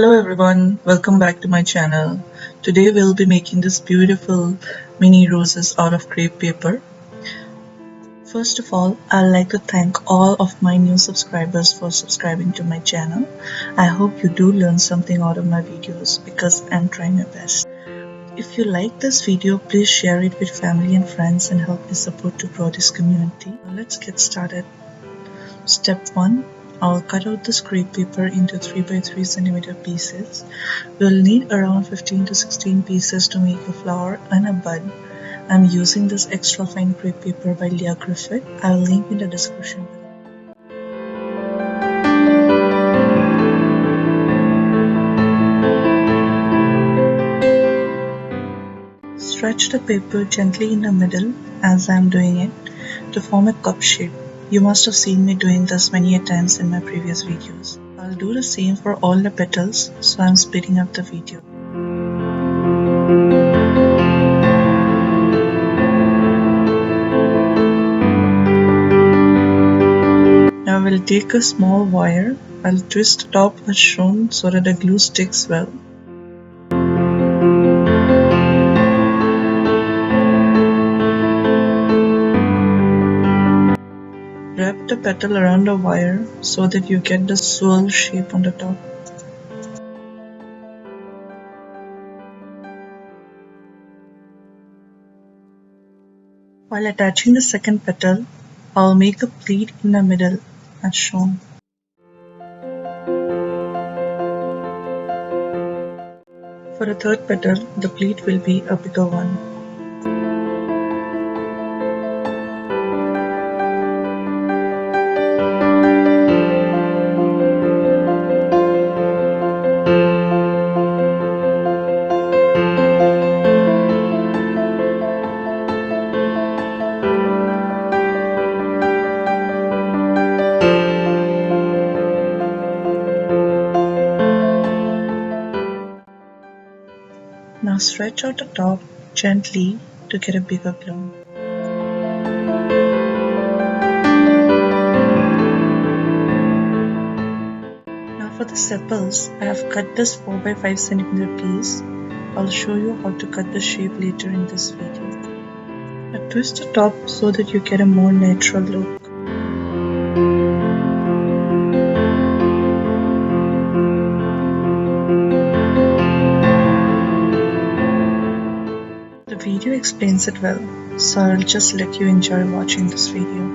Hello everyone, welcome back to my channel. Today we'll be making this beautiful mini roses out of crepe paper. First of all, I'd like to thank all of my new subscribers for subscribing to my channel. I hope you do learn something out of my videos because I'm trying my best. If you like this video, please share it with family and friends and help me support to grow this community. Let's get started. Step 1. I'll cut out the crepe paper into 3 by 3 cm pieces. We'll need around 15 to 16 pieces to make a flower and a bud. I'm using this extra fine crepe paper by Leah Griffith. I'll link in the description below. Stretch the paper gently in the middle as I'm doing it to form a cup shape. You must have seen me doing this many times in my previous videos. I'll do the same for all the petals, so I'm speeding up the video. Now we'll take a small wire. I'll twist the top as shown so that the glue sticks well. Wrap the petal around the wire so that you get the swirl shape on the top. While attaching the second petal, I'll make a pleat in the middle as shown. For the third petal, the pleat will be a bigger one. Now stretch out the top gently to get a bigger bloom. Now for the sepals, I have cut this 4 by 5 cm piece. I'll show you how to cut the shape later in this video. Now twist the top so that you get a more natural look. The video explains it well, so I'll just let you enjoy watching this video.